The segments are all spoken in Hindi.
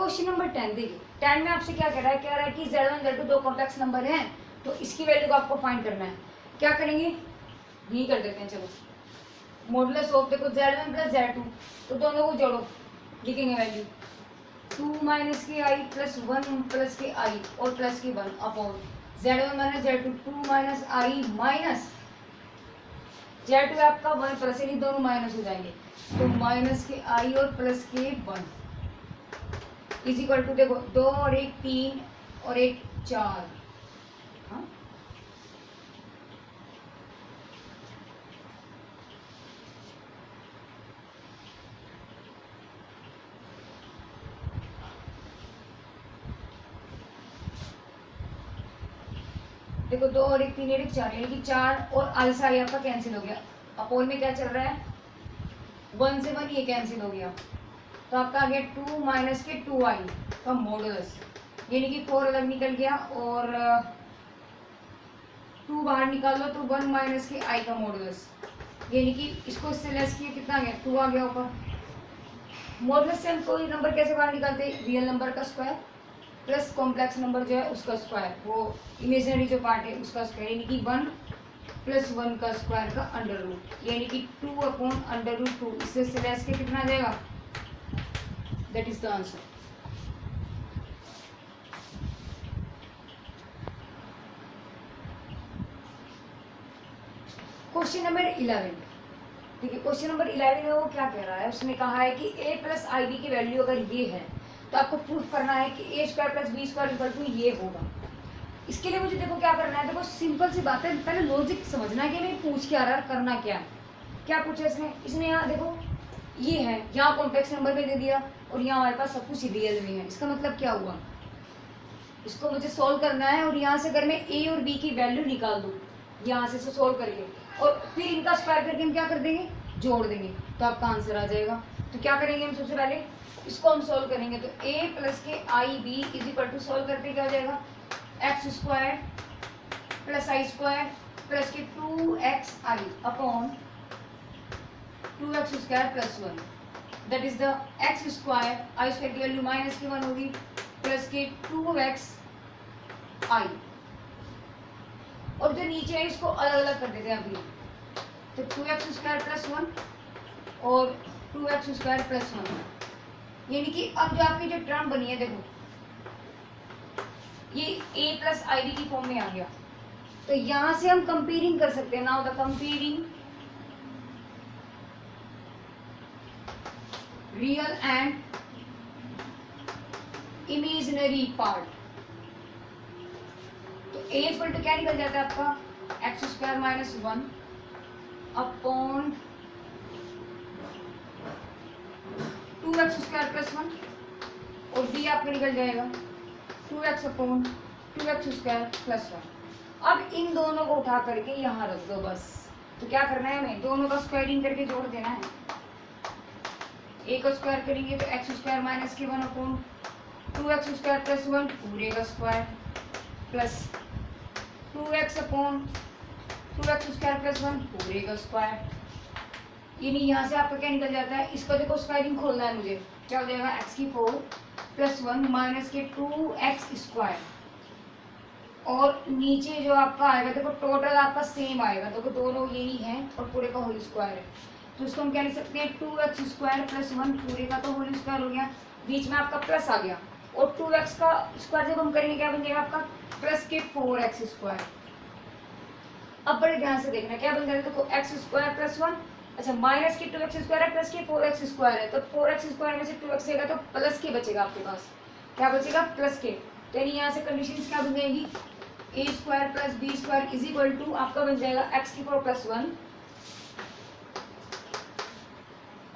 क्वेश्चन नंबर 10 देखिए, 10 में आपसे क्या कह रहा है कि Z1 Z2 दो कॉम्प्लेक्स नंबर हैं, तो इसकी वैल्यू को आपको फाइंड करना है। क्या करेंगे, यही कर देते हैं। चलो, मॉडुलस ऑफ देखो Z1 प्लस Z2, तो दोनों को जोड़ो, लिखेंगे वैल्यू 2 माइनस के आई प्लस 1 प्लस के आई और प्लस के 1 upon Z1 minus Z2 2 minus i minus Z2 आपका 1 प्लस, यानी दोनों माइनस हो जाएंगे, तो माइनस के आई और प्लस के 1 इज इक्वल टू देखो 2 और 1 3 और 1 4। हाँ, देखो 2 और 1 3 और 1 4, यानी कि 4 और आई से आई आपका कैंसिल हो गया। अपोन में क्या चल रहा है, 1 से 1 ये कैंसिल हो गया, तो आपका आ गया 2 माइनस के 2i का मॉडुलस, यानी कि 4 अलग निकल गया और 2 बाहर निकाल लो तो 1 माइनस के i का मॉडुलस, यानी कि इसको इससे लेस किया कितना आ गया 2 आ गया ऊपर। मॉडुलस से हम कोई नंबर कैसे बाहर निकालते हैं, रियल नंबर का स्क्वायर प्लस कॉम्प्लेक्स नंबर जो है उसका स्क्वायर, वो इमेजिनरी जो पार्ट है उसका स्क्वायर, यानी कि 1 प्लस 1 का स्क्वायर का अंडर रूट, यानी कि 2 अपॉन अंडर रूट 2, इससे लेस के कितना आ जाएगा, that is the answer. Question number 11, ठीक है। क्वेश्चन नंबर 11 में वो क्या कह रहा है, उसने कहा है कि a प्लस आई बी की वैल्यू अगर ये है तो आपको प्रूफ करना है कि a square plus b square equal to ये होगा। इसके लिए मुझे देखो क्या करना है, देखो सिंपल सी बात है, पहले लॉजिक समझना है कि मैं पूछ क्या रहा, करना क्या है। क्या पूछा इसने यहाँ देखो ये है, यहाँ कॉम्प्लेक्स नंबर में दे दिया और यहाँ हमारे पास सब कुछ रियल में है। इसका मतलब क्या हुआ, इसको मुझे सोल्व करना है और यहाँ से अगर मैं ए और बी की वैल्यू निकाल दूँ, यहाँ से सोल्व करके और फिर इनका स्क्वायर करके हम क्या कर देंगे, जोड़ देंगे, तो आपका आंसर आ जाएगा। तो क्या करेंगे हम, सबसे पहले इसको हम सोल्व करेंगे, तो a प्लस के i b is equal to solve करते क्या हो जाएगा, x square plus i square plus के 2x i upon 2x square plus 1, that is the x square, i square की वैल्यू माइनस की 1 होगी प्लस के 2x आई, और जो नीचे है इसको अलग अलग कर देते हैं अभी, तो 2x स्क्वायर प्लस 1 और 2x स्क्वायर प्लस 1, यानी कि अब जो आपकी जो टर्म बनी है देखो ये a प्लस आई बी की फॉर्म में आ गया, तो यहां से हम कंपेयरिंग कर सकते हैं। Now the comparing real and imaginary part, तो a इक्वल टू क्या निकल जाता है आपका x square minus 1 upon 2x square plus 1 और b आपका निकल जाएगा 2x upon 2x square plus 1। अब इन दोनों को उठा करके यहाँ रख दो बस। तो क्या करना है हमें, दोनों का स्क्वायरिंग करके जोड़ देना है। a को स्क्वायर करेंगे तो x स्क्वायर माइनस के 1 अपॉन 2x स्क्वायर प्लस 1 पूरे का square plus 2x upon 2x square plus 1 पूरे का स्क्वायर, यानी यहाँ से आपका क्या निकल जाता है, इसका देखो स्क्वायरिंग खोलना है मुझे, क्या हो जाएगा x की 4 प्लस 1 माइनस के 2x स्क्वायर, और नीचे जो आपका आएगा देखो टोटल आपका सेम आएगा, देखो दोनों यही हैं और पूरे का होल स्क्वायर है, तो इसको हम क्या लिख सकते हैं 2x स्क्वायर प्लस 1 पूरे का तो होल स्क्वायर हो गया, बीच में आपका प्लस आ गया, और 2x का स्क्वायर जब हम करेंगे क्या बन जाएगा आपका प्लस के 4x स्क्वायर। अब बड़े ध्यान से देखना क्या बन जाएगा, देखो x स्क्वायर प्लस 1, अच्छा माइनस के 2x स्क्वायर है प्लस के 4x स्क्वायर है, तो 4x स्क्वायर में से 2x जाएगा तो प्लस के बचेगा आपके पास, क्या बचेगा प्लस के, तो यानी यहाँ से कंडीशंस क्या बन जाएगी, a square plus b square is equal to आपका बन जाएगा x की 4 प्लस 1,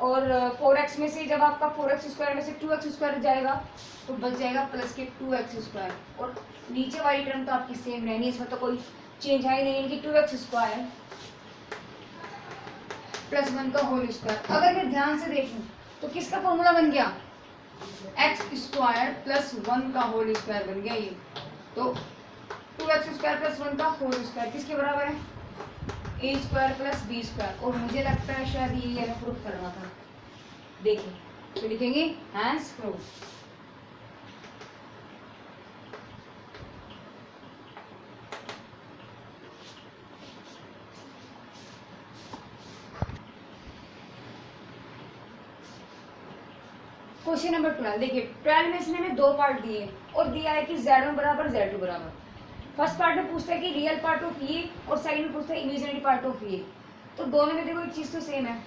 और 4x में से जब आपका 4x स्क्वायर में से 2x स्क्वायर जाएगा तो बच जाएगा प्लस के 2x स्क्वायर, और नीचे वाली टर्म तो आपकी सेम रहनी है, इसमें तो कोई चेंज है ही नहीं, कि 2x स्क्वायर प्लस 1 का होल स्क्वायर। अगर मैं ध्यान से देखूं तो किसका फॉर्मूला बन गया, एक्स स्क्वायर प्लस 1 का होल स्क्वायर बन गया ये, तो 2x स्क्वायर प्लस 1 का होल स्क्वायर किसके बराबर है, a square plus b square, और मुझे लगता है शायद ये प्रूफ करना था, देखिए तो लिखेंगे हैंस प्रूफ। क्वेश्चन नंबर 12 देखिए 12 में इसने हमें दो पार्ट दिए और दिया है कि Z1 बराबर Z2 बराबर। फर्स्ट पार्ट में पूछता है कि रियल पार्ट ऑफ ये और सेकंड में पूछता है इमेजिनरी पार्ट ऑफ ये। तो दोनों में देखो एक चीज तो सेम है।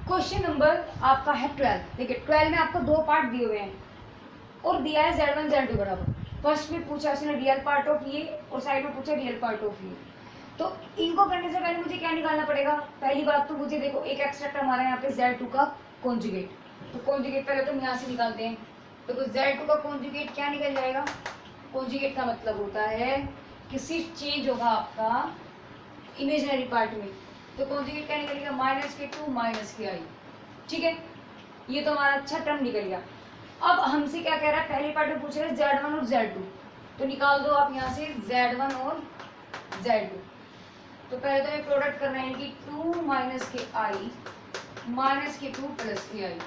क्वेश्चन नंबर आपका है 12। देखिए 12 में आपको दो पार्ट दिए हुए हैं और दिया है Z1 Z2 बराबर। फर्स्ट में पूछा उसने रियल पार्ट ऑफ ये और साइड में पूछा रियल पार्ट ऑफ ये। तो इनको करने से पहले मुझे क्या निकालना पड़ेगा? पहली बात तो मुझे देखो एक एक्स्ट्रा टर्म हमारा यहाँ पे Z2 का कॉन्जुगेट। तो कॉन्जुगेट पहले तो हम यहाँ से निकालते हैं। तो Z2 का कॉन्जुगेट क्या निकल जाएगा? कॉन्जुगेट का मतलब होता है कि सिर्फ चेंज होगा आपका इमेजिनरी पार्ट में। तो कॉन्जुगेट क्या निकलेगा? -k2 -ki। ठीक है, ये तो हमारा अच्छा टर्म निकल गया। अब हमसे क्या कह रहा है? पहले पार्ट में पूछ रहे हैं Z1 और Z2। तो निकाल दो आप यहाँ से Z1 और Z2। तो पहले तो हमें प्रोडक्ट करना है कि 2 - -k2 +ki।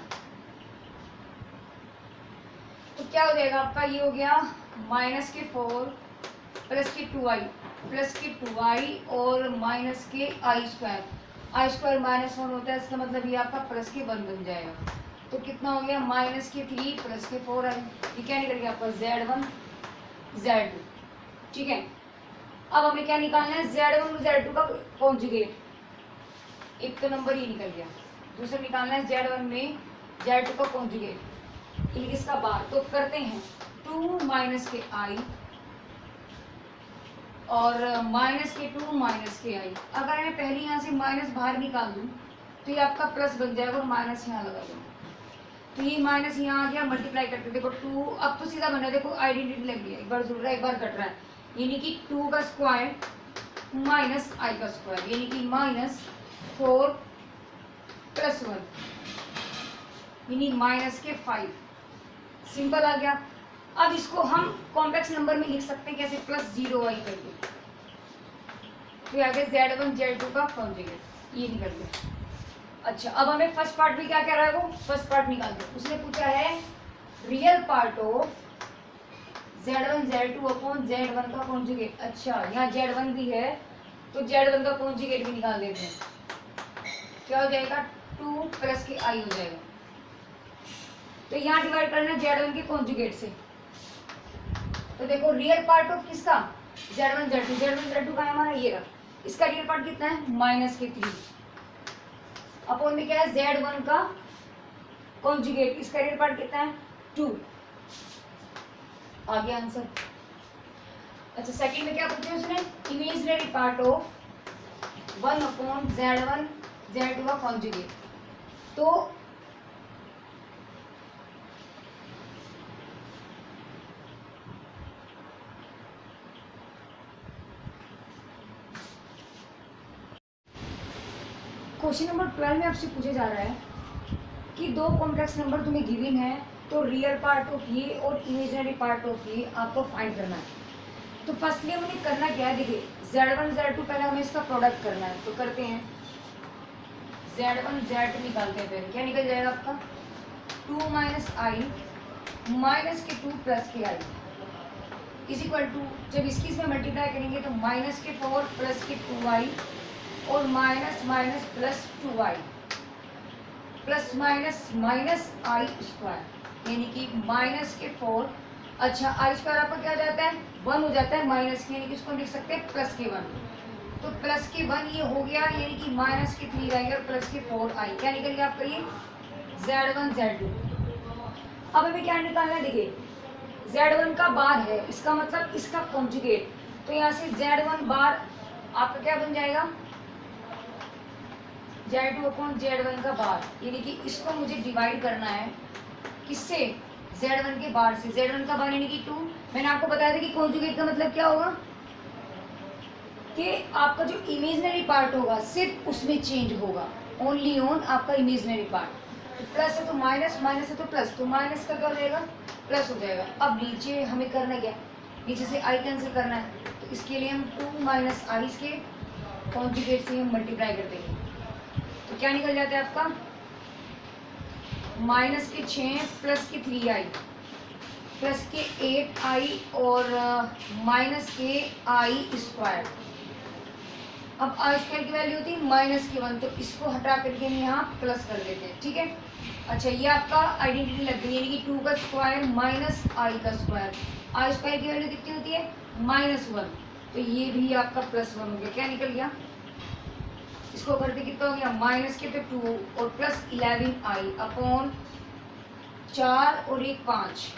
तो क्या हो जाएगा आपका? ये हो गया -k4 +k2i और -ki²। i² -1 होता है, इसका मतलब ये आपका +k1 बन जाएगा। तो कितना हो गया? -k3 +k4i। ये क्या निकल गया आपका? Z1 Z2। ठीक है, अब हमें क्या निकालना है? Z1 और Z2 का कॉन्जुगेट। एक तो नंबर ये निकल गया। दूसरा निकालना है Z1 में Z2 का कॉन्जुगेट, इसका बार। तो करते हैं 2 - ki और -k2 -ki। अगर मैं पहले यहाँ से माइनस बाहर निकाल दूँ तो ये आपका प्लस बन जाएगा और माइनस यहाँ लगा दूँ तो ये माइनस यहाँ आ गया। मल्टीप्लाई करते देखो 2, अब तो सीधा बना। देखो आइडेंटिटी लग गई है, एक बार जुड़ रहा है एक बार घट रहा है। यानी कि 2 का स्क्वायर माइनस i का स्क्वायर, यानी कि -4 + 1 यानी -k5। सिंपल आ गया। अब इसको हम कॉम्प्लेक्स नंबर में लिख सकते हैं कैसे? +0i करके। तो आगे Z1 Z2 का कॉन्जुगेट ये निकल गया। अच्छा, अब हमें फर्स्ट पार्ट में क्या कह रहा है? वो फर्स्ट पार्ट निकाल दो। उसने पूछा है real part of Z1 Z2 upon Z1 का कॉन्जुगेट। अच्छा, यहाँ Z1 भी है तो Z1 का कॉन्जुगेट भी निकाल देते हैं। क्या हो जाएगा? 2 + ki हो जाएगा। तो यहाँ डिवाइड करना है Z1 के कॉन्जुगेट से। तो देखो रियल पार्ट ऑफ किसका? Z1 Z2। Z1 Z2 का है हमारा ये रहा। इसका रियल पार्ट कितना है? -k3 अपॉन में क्या है? Z1 का कॉन्जुगेट। इसका रियल पार्ट कितना है? 2। आ गया आंसर। अच्छा, सेकंड में क्या पूछा उसने? Imaginary part of 1/Z1 Z2 का कॉन्जुगेट। तो क्वेश्चन नंबर 12 में आपसे पूछा जा रहा है कि दो कॉम्प्लेक्स नंबर तुम्हें गिवन है, तो रियल पार्ट ऑफ ये और इमेजिनरी पार्ट ऑफ ये आपको फाइंड करना है। तो फर्स्टली हमें करना क्या है? देखिए Z1 Z2 पहले हमें इसका प्रोडक्ट करना है। तो करते हैं Z1 Z2 निकालते हैं। पहले क्या निकल जाएगा आपका? 2 - i -k2 +ki = जब इसकी इसमें मल्टीप्लाई करेंगे तो -k4 +k2i और माइनस +2i ±i², यानी कि -k4। अच्छा, i² आपका क्या हो जाता है? 1 हो जाता है माइनस के, यानी कि इसको लिख सकते हैं +k1। तो +k1 ये हो गया, यानी कि -k3 रहेगा और +k4i। क्या निकल गया आपका? ये Z1 Z2। अब हमें क्या निकालना है? देखिए Z1 का बार है, इसका मतलब इसका कॉन्जुगेट। तो यहाँ से Z1 बार आपका क्या बन जाएगा? Z2/Z1 का बार, यानी कि इसको मुझे डिवाइड करना है किससे? Z1 के बार से। Z1 का बार यानी कि 2। मैंने आपको बताया था कि कॉन्जुगेट का मतलब क्या होगा कि आपका जो इमेजिनरी पार्ट होगा सिर्फ उसमें चेंज होगा, ओनली ऑन आपका इमेजिनरी पार्ट। तो प्लस है तो माइनस, माइनस है तो प्लस, तो माइनस का क्या हो जाएगा? प्लस हो जाएगा। अब नीचे हमें करना क्या? नीचे से i कैंसिल करना है, तो इसके लिए हम 2 - i के कॉन्जुगेट से हम मल्टीप्लाई कर देंगे। तो क्या निकल जाता है आपका? माइनस के 6 प्लस के 3i प्लस के 8i और माइनस के i स्क्वायर। अब आई स्क्वायर की वैल्यू होती है माइनस के 1, तो इसको हटा करके हम यहाँ प्लस कर देते हैं, ठीक है। अच्छा, ये आपका आइडेंटिटी लग गई, यानी कि 2 का स्क्वायर माइनस आई का स्क्वायर। आई स्क्वायर की वैल्यू कितनी होती है -1, तो ये भी आपका +1 हो गया। क्या निकल गया, इसको करते कितना हो गया, माइनस के तो 2 और प्लस 11i अपॉन 4 और 1 5।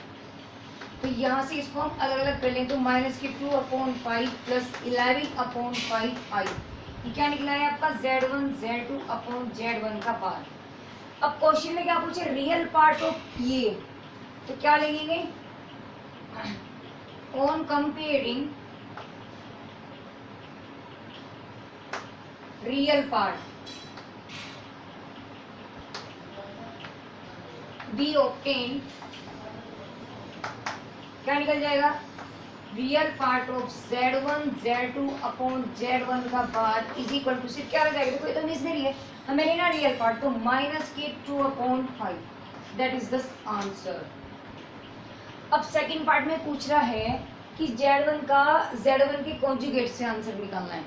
तो यहाँ से इसको हम अलग अलग कर लें तो माइनस के 2/5 प्लस 11/5i, ये क्या निकला है आपका z1 z2 अपॉन z1 का पार्ट। अब क्वेश्चन में क्या पूछे, रियल पार्ट ऑफ ये, तो क्या लिखेंगे, on comparing real part B obtain, क्या निकल जाएगा, real part of z1 z2 upon z1 का पार्ट इज इक्वल टू, सिर्फ क्या हो जाएगा, देखो ये तो इमेजिनरी है, हमें लेना रियल पार्ट, तो माइनस के 2/5, दैट इज द आंसर। अब सेकंड पार्ट में पूछ रहा है कि z1 के कॉन्जुगेट से आंसर निकालना है।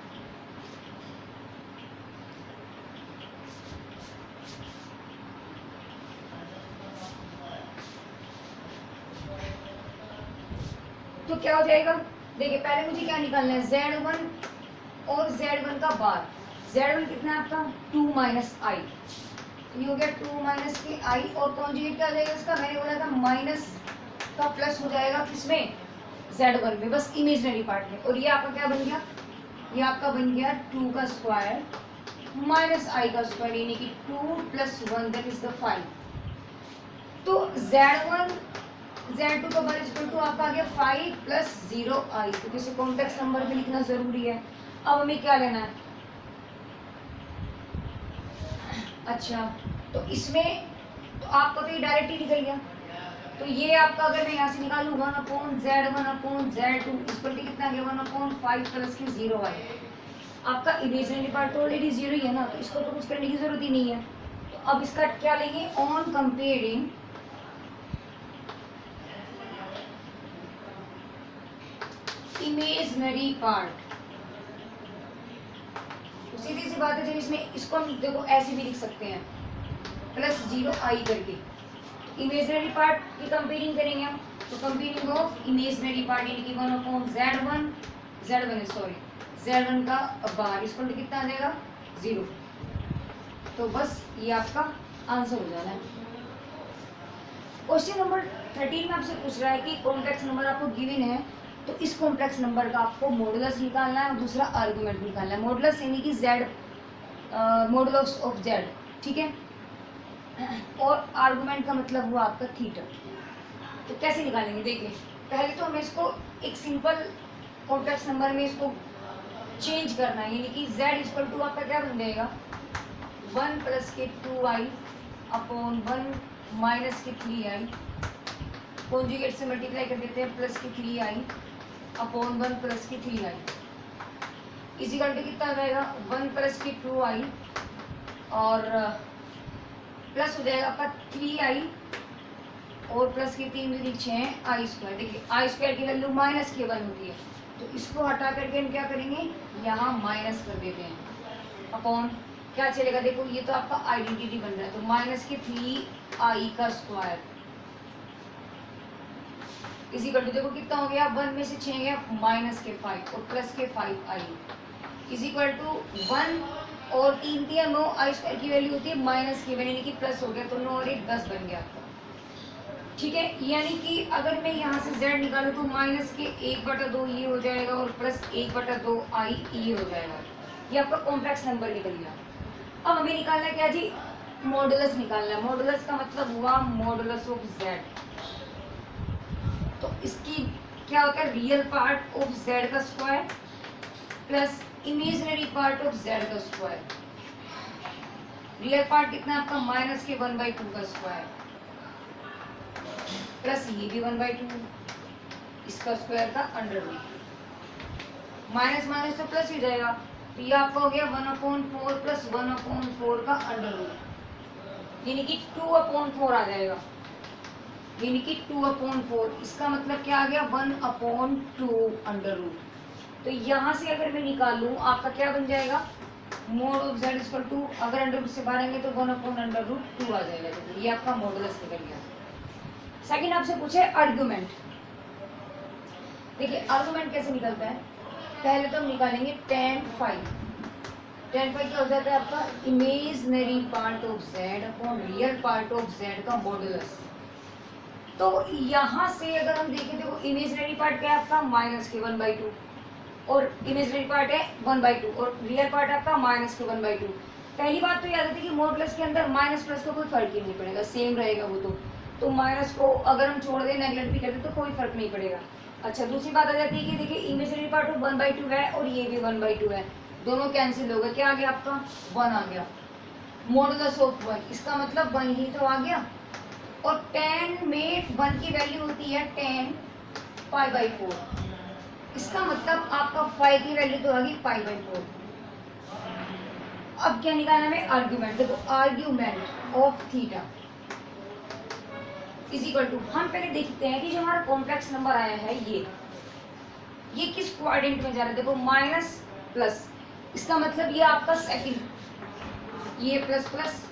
तो क्या हो जाएगा, देखिए पहले मुझे क्या निकालना है, z1 और z1 का बार। z1 कितना है आपका 2 माइनस आई, ये हो गया 2 माइनस के आई, और कॉन्जुगेट क्या हो जाएगा इसका, मैंने बोला था माइनस का प्लस हो जाएगा किसमें, z1 में, बस इमेजिनरी पार्ट में। और ये आपका क्या बन गया, ये आपका बन गया 2 का स्क्वायर माइनस आई का स्क्वायर, यानी कि 2 + 1 दैट इज द 5। तो z1 z2 का बार इक्वल टू आपका आ गया 5 + 0i, तो किसी कॉम्प्लेक्स नंबर में लिखना जरूरी है। अब हमें क्या लेना है, अच्छा तो इसमें तो आपका तो ये डायरेक्ट ही निकल गया, तो ये आपका अगर मैं यहाँ से निकालूँ 1/z1/z2 इस पर कितना आ गया 1/5 प्लस की 0i। आपका इमेजिनरी पार्ट तो ऑलरेडी 0 ही है ना, तो इसको तो कुछ करने की जरूरत ही नहीं है। तो अब इसका क्या लेंगे, ऑन कंपेयरिंग इमेजिनरी पार्ट, सीधी सी बात है, जब इसमें इसको हम देखो ऐसे भी लिख सकते हैं +0i करके, इमेजिनरी पार्ट की कंपेयरिंग करेंगे हम, तो कंपेयरिंग ऑफ इमेजिनरी पार्ट यानी कि 1/z1 z1 का बार इसको कितना आ जाएगा 0। तो बस ये आपका आंसर हो जाना है। क्वेश्चन नंबर 13 में आपसे पूछ रहा है कि कॉम्प्लेक्स नंबर आपको गिवन है, तो इस कॉम्प्लेक्स नंबर का आपको मॉडुलस निकालना है और दूसरा आर्गुमेंट निकालना है। मॉडुलस यानी कि z मॉडुलस ऑफ z, ठीक है, और आर्गुमेंट का मतलब हुआ आपका थीटा। तो कैसे निकालेंगे, देखिए पहले तो हमें इसको एक सिंपल कॉम्प्लेक्स नंबर में इसको चेंज करना है, यानी कि z इक्वल टू आपका क्या बन जाएगा 1 + के 2i अपॉन 1 माइनस के 3i, कॉन्जुगेट से मल्टीप्लाई कर देते हैं प्लस के 3i अपॉन 1 प्लस के 3i इज इक्वल टू कितना आ जाएगा 1 + के 2i और प्लस हो जाएगा आपका 3i और प्लस के 3 दूनी 6i स्क्वायर। देखिए आई स्क्वायर की वैल्यू माइनस के 1 होती है, तो इसको हटा करके हम क्या करेंगे, यहाँ माइनस कर देते हैं अपॉन क्या चलेगा, देखो ये तो आपका आइडेंटिटी बन रहा है, तो माइनस के 3i का स्क्वायर इज इक्वल टू, देखो कितना हो गया 1 में से 6 गया माइनस के 5 और प्लस के 5i इज इक्वल टू 1 और 3 दिया 9, आई स्क्वायर की वैल्यू होती है माइनस के 1 यानी कि प्लस हो गया, तो 9 और 1 10 बन गया आपका, ठीक है। यानी कि अगर मैं यहाँ से z निकालूँ तो माइनस के 1/2 ये हो जाएगा और प्लस 1/2i ये हो जाएगा, ये आपका कॉम्प्लेक्स नंबर निकल गया। अब हमें निकालना है क्या जी, मॉडुलस निकालना है। मॉडुलस का मतलब हुआ मॉडुलस ऑफ z, तो इसकी क्या होता है, रियल पार्ट ऑफ z का square plus imaginary part of z का स्क्वायर। रियल पार्ट कितना है आपका माइनस के 1/2 का स्क्वायर प्लस ये भी 1/2 इसका स्क्वायर का अंडर रूट, माइनस माइनस तो प्लस ही जाएगा, तो ये आपका हो गया 1/4 प्लस 1/4 का अंडर रूट, यानी कि 2/4 आ जाएगा, यानी कि 2/4। इसका मतलब क्या आ गया 1/2 अंडर रूट। तो यहाँ से अगर मैं निकालूँ आपका क्या बन जाएगा mod of z equal to, अगर अंडर रूट से बाहर आएंगे तो 1/√2 आ जाएगा। देखिए ये आपका मॉडुलस निकल गया। सेकंड आपसे पूछे आर्गुमेंट। देखिए आर्गुमेंट कैसे निकलता है, पहले तो हम निकालेंगे tan फाई। tan फाई क्या हो जाता है आपका imaginary part of z upon real part of z का मॉडुलस। तो यहाँ से अगर हम देखें देखो इमेजनरी पार्ट क्या है आपका -1/2 और इमेजनरी पार्ट है 1/2 और रियल पार्ट आपका -1/2। पहली बात तो याद रखिए कि मॉडुलस के अंदर माइनस प्लस का कोई फर्क ही नहीं पड़ेगा, सेम रहेगा वो। तो माइनस को अगर हम छोड़ दें नेगलेक्ट भी कर दें तो कोई फर्क नहीं पड़ेगा। अच्छा दूसरी बात आ जाती है कि देखिए इमेजनरी पार्ट 1/2 है और ये भी 1/2 है, दोनों कैंसिल हो गए, क्या आ गया आपका 1 आ गया। मॉडुलस ऑफ 1 इसका मतलब 1 ही तो आ गया। और tan में 1 की वैल्यू होती है tan π/4, इसका मतलब आपका फाई की वैल्यू तो आ गई π/4। अब क्या निकालना है आर्ग्यूमेंट। देखो argument of theta is equal to, हम पहले देखते हैं कि जो हमारा कॉम्प्लेक्स नंबर आया है ये किस क्वाड्रेंट में जा रहा है। देखो माइनस प्लस, इसका मतलब ये आपका सेकंड, ये प्लस प्लस,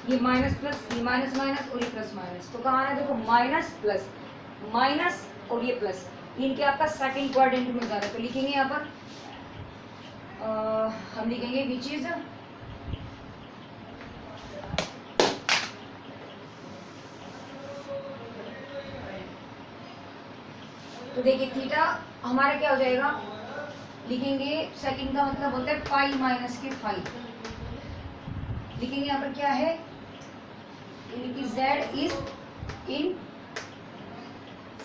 ये माइनस प्लस, ये माइनस माइनस और ये प्लस माइनस। तो कहाँ है देखो माइनस प्लस माइनस और ये प्लस, इनके आपका सेकंड क्वाड्रेंट में जा रहा है। तो लिखेंगे यहाँ पर हम लिखेंगे विच इज तो देखिए थीटा हमारा क्या हो जाएगा, लिखेंगे सेकंड का मतलब होता है पाई माइनस के फाई। लिखेंगे यहाँ पर क्या है कि z is in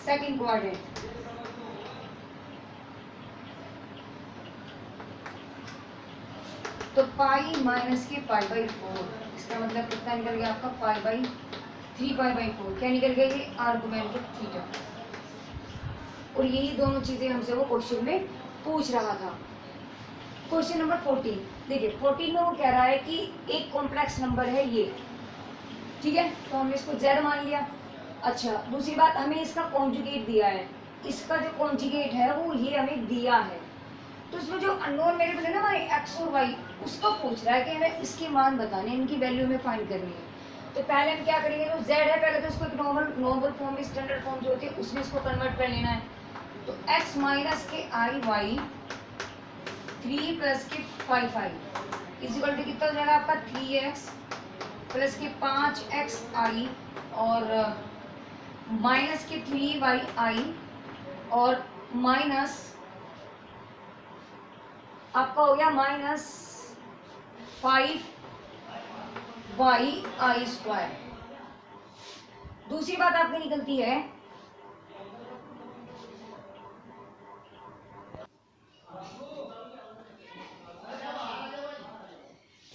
second quadrant. तो पाई माइनस के π/4, इसका मतलब कितना निकल गया आपका π/3 π/4। क्या निकल गया ये आर्गुमेंट ऑफ थीटा। और यही दोनों चीजें हमसे वो क्वेश्चन में पूछ रहा था। क्वेश्चन नंबर 14 देखिए 14 में वो कह रहा है कि एक कॉम्प्लेक्स नंबर है ये, ठीक है, तो हमने इसको z मान लिया। अच्छा दूसरी बात हमें इसका कॉन्जुगेट दिया है, इसका जो कॉन्जुगेट है वो ये हमें दिया है। तो इसमें जो अननोन वेरिएबल है ना हमारे x और y, उसको पूछ रहा है कि हमें इसके मान बताने, इनकी वैल्यू हमें फाइंड करनी है। तो पहले हम क्या करेंगे, जो z है पहले तो इसको एक नॉर्मल फॉर्म में, स्टैंडर्ड फॉर्म जो होती है उसमें इसको कन्वर्ट कर लेना है। तो x माइनस के i y 3 प्लस के 5i इज इक्वल टू कितना हो जाएगा आपका 3x प्लस के 5xi और माइनस के 3yi और माइनस आपका हो गया माइनस 5yi²। दूसरी बात आपकी निकलती है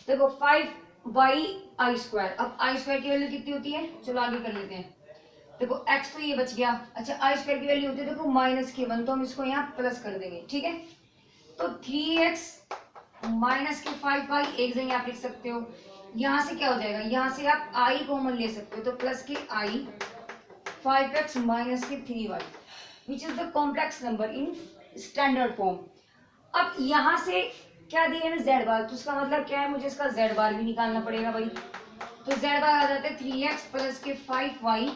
देखो 5yi²। अब i² की वैल्यू कितनी होती है, चलो आगे कर लेते हैं। देखो x तो ये बच गया। अच्छा i² की वैल्यू होती है देखो -1, तो हम इसको यहाँ प्लस कर देंगे, ठीक है। तो 3x माइनस के 5y एक जगह आप लिख सकते हो। यहाँ से क्या हो जाएगा, यहाँ से आप i कॉमन ले सकते हो, तो प्लस के i 5x माइनस के 3y which is the complex number in standard form. अब यहाँ से क्या दिया है z बार, तो उसका मतलब क्या है, मुझे इसका z बार भी निकालना पड़ेगा भाई। तो z बार आ जाता है 3x प्लस के 5y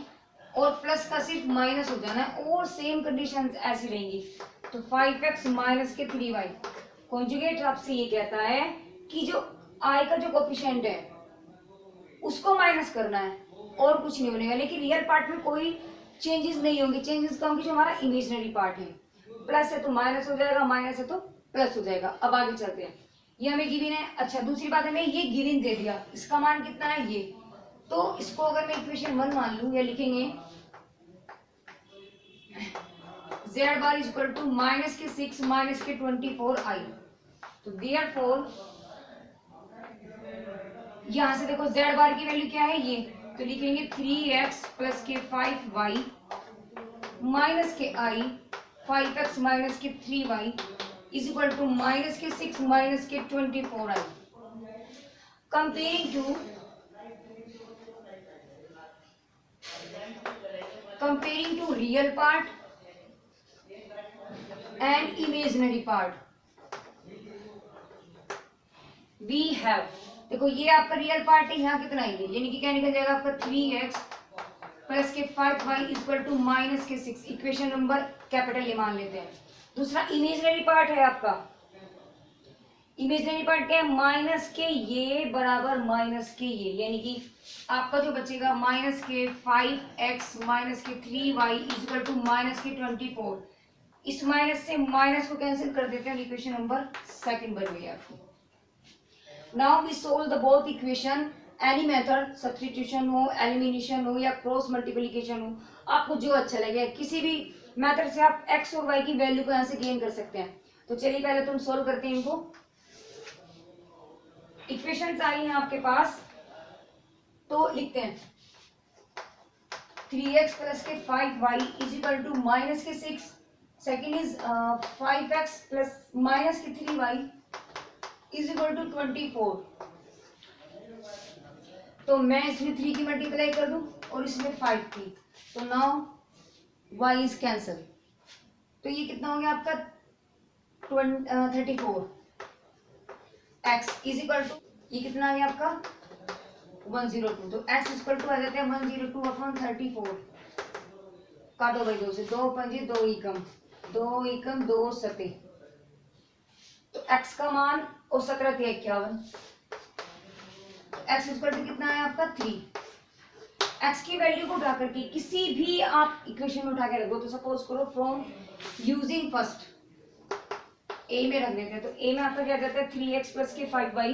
और प्लस का सिर्फ माइनस हो जाना है और सेम कंडीशन ऐसी रहेंगी। तो 5x माइनस के 3y कॉन्जुगेट आपसे ये कहता है कि जो i का जो कोफिशिएंट है उसको माइनस करना है और कुछ नहीं बनेगा, लेकिन रियल पार्ट में कोई चेंजेस नहीं होंगे। चेंजेस क्या होंगे, जो हमारा इमेजिनरी पार्ट है, प्लस है तो माइनस हो जाएगा, माइनस है तो प्लस हो जाएगा। अब आगे चलते हैं, ये हमें गिवन है। अच्छा दूसरी बात हमें ये गिवन दे दिया, इसका मान कितना है ये, तो इसको अगर मैं इक्वेशन 1 मान लूं, या लिखेंगे z bar is equal to minus के 6 माइनस के 24i। तो देयरफॉर यहां से देखो z बार की वैल्यू क्या है ये, तो लिखेंगे 3x प्लस के 5y माइनस के i 5x माइनस के 3y is equal to minus के 6 माइनस के 24i। Comparing to comparing to real part and imaginary part we have, देखो ये आपका रियल पार्ट है, यहाँ कितना है यानी कि क्या निकल जाएगा आपका 3x प्लस के 5y इक्वल टू माइनस के 6, इक्वेशन नंबर कैपिटल ये मान लेते हैं। दूसरा इमेजिनरी पार्ट है आपका, इमेजिनरी पार्ट क्या है, माइनस के ये बराबर माइनस के ये, यानी कि आपका जो बचेगा माइनस के 5x माइनस के 3y इक्वल टू माइनस के 24। इस माइनस से माइनस को कैंसिल कर देते हैं, इक्वेशन नंबर सेकंड बन गई आपकी। Now we solve the both equation, any method, substitution हो, एलिमिनेशन हो या क्रॉस मल्टीप्लिकेशन हो, आपको जो अच्छा लगे किसी भी मेथड से आप x और y की वैल्यू को यहाँ से गेन कर सकते हैं। तो चलिए पहले तुम सोल्व करते हैं इनको। इक्वेशंस आई हैं आपके पास, तो लिखते हैं 3x प्लस के 5y is equal to minus के 6, second is 5x plus minus के 3y इज इक्वल टू 24। तो मैं इसमें 3 की मल्टीप्लाई कर दूं और इसमें 5 की, तो नाउ y इज कैंसल, तो ये कितना हो गया आपका 34। x इज इक्वल टू ये कितना आ गया आपका 102, तो x इक्वल टू आ जाता है 102 अपॉन 34। काटो भाई 2 से, 2 पंजे 2 एकम 2 एकम 2 सते, तो x का मान और 17 थे 51, x इक्वल टू कितना है आपका 3। x की वैल्यू को उठा करके किसी भी आप इक्वेशन में उठा के रख दो, तो सपोज करो फ्रॉम यूजिंग फर्स्ट a में रख देते हैं, तो a में आपका क्या जाता है 3x प्लस के 5y,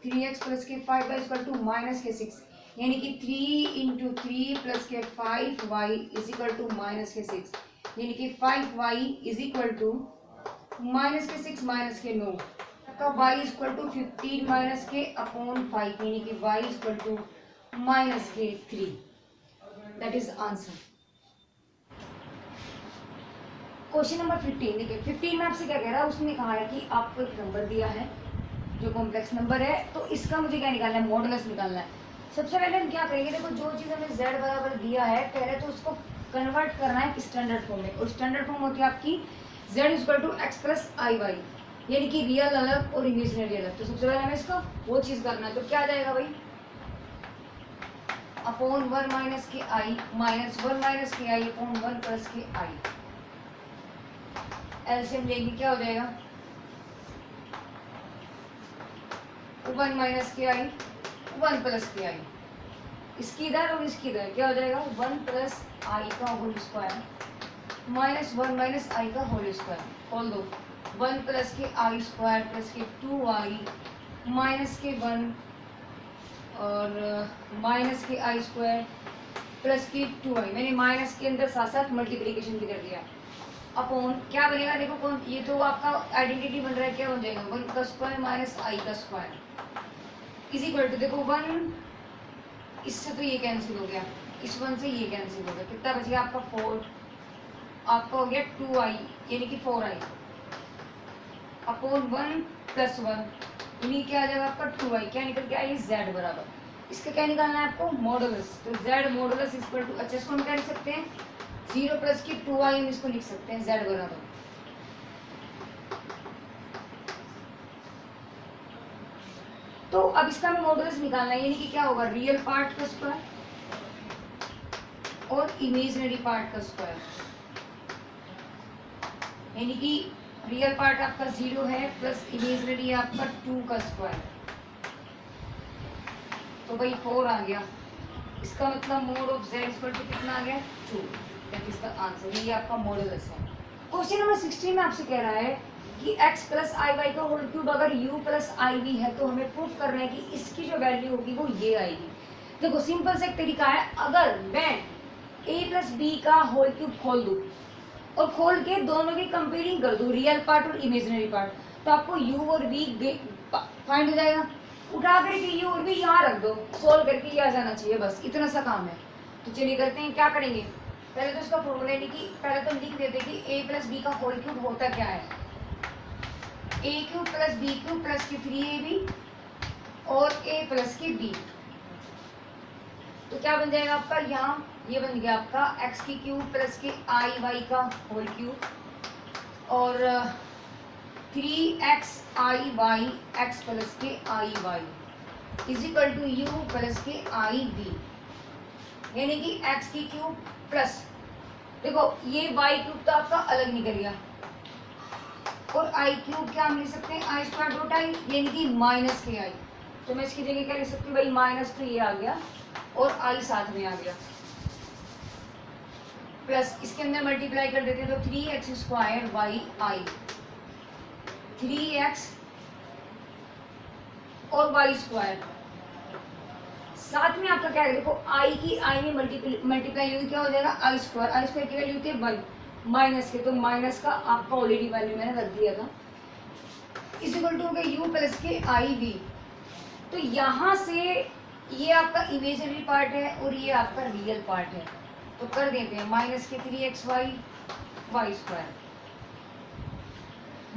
3x प्लस के 5y इक्वल टू माइनस के 6, यानी कि 3 इंटू 3 प्लस के 5y is equal to minus के 6, यानी कि 5y is equal to minus के 6 माइनस के 9, तो y is equal to 15 minus के अपॉन 5, यानी कि y is equal to minus के 3। That is answer. Question number 15 देखिए, 15 में आपसे क्या कह रहा है, उसने कहा है कि आपको एक नंबर दिया है जो कॉम्प्लेक्स नंबर है, तो इसका मुझे क्या निकालना है, मॉडुलस निकालना है। सबसे पहले हम क्या करेंगे, देखो जो चीज़ हमें z बराबर दिया है, पहले तो उसको कन्वर्ट करना है स्टैंडर्ड फॉर्म में, और स्टैंडर्ड फॉर्म होती है आपकी z equal to x plus i y, यानी कि रियल अलग और इमेजिनरी अलग। तो सबसे पहले हमें इसका वो चीज़ करना है, तो क्या आ जाएगा भाई, अपॉन 1 माइनस के आई माइनस 1 माइनस के आई अपॉन 1 प्लस के आई, एलसीएम लेंगे क्या हो जाएगा 1 माइनस के आई 1 प्लस के आई, इसकी इधर और इसकी इधर क्या हो जाएगा 1 प्लस आई का होल स्क्वायर माइनस 1 माइनस आई का होल स्क्वायर, खोल दो 1 प्लस के आई स्क्वायर प्लस के 2i माइनस के 1 और माइनस के आई स्क्वायर प्लस के 2i, मैंने माइनस के अंदर साथ साथ मल्टीप्लिकेशन भी कर दिया, अपॉन क्या बनेगा देखो कौन, ये तो आपका आइडेंटिटी बन रहा है, क्या बन जाएगा 1 का स्क्वायर माइनस आई का स्क्वायर इज इक्वल टू, देखो 1 इससे तो ये कैंसिल हो गया, इस 1 से ये कैंसिल हो गया, कितना बच गया आपका 4, आपका हो गया 2i यानी कि 4i अपॉन 1 प्लस 1, यानी क्या आ जाएगा आपका 2i, क्या निकल के आइए z बराबर, इसका क्या निकालना है आपको मॉडुलस, तो z मॉडुलस इक्वल टू, अच्छा इसको हम क्या लिख सकते हैं 0 प्लस की 2i, हम इसको लिख सकते हैं z बराबर, तो अब इसका हमें मॉडुलस निकालना है, यानी कि क्या होगा रियल पार्ट का स्क्वायर और इमेजिनरी पार्ट का स्क्वायर, यानी कि रियल पार्ट आपका 0 है प्लस इमेजिनरी आपका 2 का स्क्वायर, तो भाई 4 आ गया, इसका मतलब mod of z equal to कितना आ गया 2, दैट इज द आंसर, ये आपका मॉडुलस है। क्वेश्चन नंबर 16 में आपसे कह रहा है कि x प्लस आई वाई का होल क्यूब अगर u प्लस आई वी है, तो हमें प्रूफ करना है कि इसकी जो वैल्यू होगी वो ये आएगी। देखो सिंपल से एक तरीका है, अगर मैं a प्लस बी का होल क्यूब खोल दूँ और खोल के दोनों की कंपेयरिंग कर दूँ, रियल पार्ट और इमेजिनरी पार्ट, तो आपको u और v फाइंड हो जाएगा, उठा करके u और v यहाँ रख दो, सोल्व करके ये आ जाना चाहिए, बस इतना सा काम है। तो चलिए करते हैं, क्या करेंगे पहले तो इसका फॉर्मूला, यानी कि पहले तो लिख देते कि a प्लस बी का होल क्यूब होता क्या है, a cube plus b cube plus के 3ab और a प्लस के b, तो क्या बन जाएगा आपका यहाँ ये बन गया आपका एक्स की क्यूब प्लस के आई वाई का होल क्यूब, और 3x i y x plus के i y is equal to u plus के आई बी, यानी कि x की क्यूब प्लस, देखो ये y क्यूब तो आपका अलग निकल गया, और आई क्यूब क्या हम लिख सकते हैं, आई स्क्वायर डॉट आई, यानी कि माइनस के आई। तो मैं इसकी जगह क्या लिख सकती हूँ भाई, माइनस तो ये आ गया और आई साथ में आ गया, प्लस इसके अंदर मल्टीप्लाई कर देते हैं तो 3x स्क्वायर वाई आई, 3x और वाई स्क्वायर, साथ में आपका क्या है, देखो आई की आई में मल्टीप्लाई होगी, क्या हो जाएगा आई स्क्वायर की वैल्यू होती है 1 माइनस के, तो माइनस का आपका ऑलरेडी वैल्यू मैंने रख दिया था, इज इक्वल टू हो गया यू प्लस के आई बी। तो यहाँ से ये आपका इमेजिनरी पार्ट है और ये आपका रियल पार्ट है, तो कर देते हैं माइनस के 3x वाई स्क्वायर,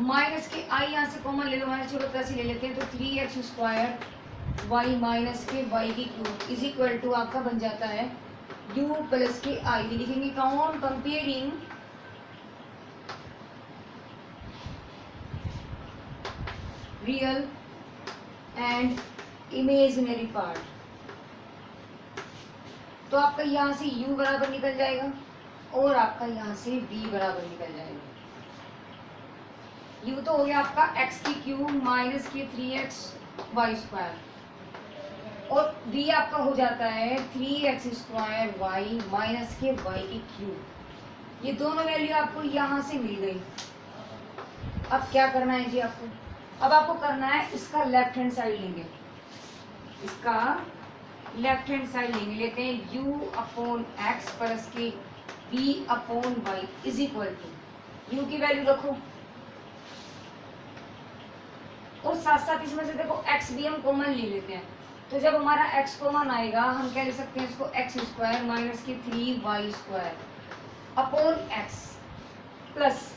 माइनस के आई यहाँ से कॉमन ले लो, माइनस के प्लस ही ले लेते हैं, तो 3x स्क्वायर वाई माइनस के वाई की क्यूब इज इक्वल टू आपका बन जाता है u प्लस के आई, लिखेंगे कौन, comparing real and imaginary part. तो आपका यहाँ से u बराबर निकल जाएगा और आपका यहाँ से v बराबर निकल जाएगा। u तो हो गया आपका x की क्यूब माइनस के 3x वाई स्क्वायर, और v आपका हो जाता है 3x स्क्वायर वाई माइनस के वाई की क्यूब। ये दोनों वैल्यू आपको यहाँ से मिल गई। अब क्या करना है जी आपको, अब आपको करना है इसका लेफ्ट हैंड साइड लेंगे, इसका लेफ्ट हैंड साइड लेंगे, लेते हैं u अपॉन एक्स प्लस के v upon y is equal to, u की वैल्यू रखो और साथ साथ इसमें से देखो x भी हम कॉमन ले लेते हैं, तो जब हमारा x कॉमन आएगा हम क्या लिख सकते हैं इसको x स्क्वायर माइनस के 3y square upon x plus,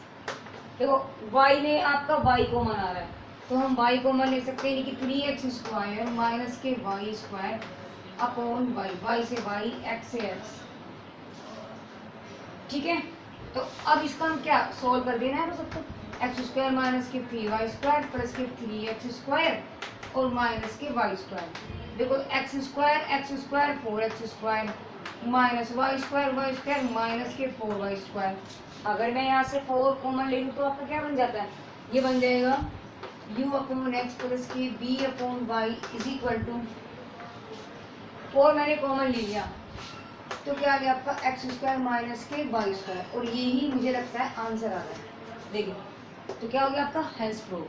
देखो y में आपका y कॉमन आ रहा है तो हम y कॉमन ले सकते हैं, यानी कि 3x स्क्वायर माइनस के y स्क्वायर अपॉन y से y x से x, ठीक है। तो अब इसका हम क्या सोल्व कर देना है, सबको एक्स स्क्वायर माइनस के 3y स्क्वायर प्लस के 3x स्क्वायर और माइनस के y स्क्वायर, देखो x square 4x square minus y square minus के 4y स्क्वायर। अगर मैं यहाँ से 4 कॉमन ले लूँ तो आपका क्या बन जाता है, ये बन जाएगा u अपॉन एक्स प्लस के b upon y is equal to 4 मैंने कॉमन ले लिया तो क्या आ गया आपका एक्स स्क्वायर माइनस के वाई स्क्वायर, और यही मुझे लगता है आंसर आ रहा है। देखिए तो क्या हो गया आपका हेंस प्रूफ।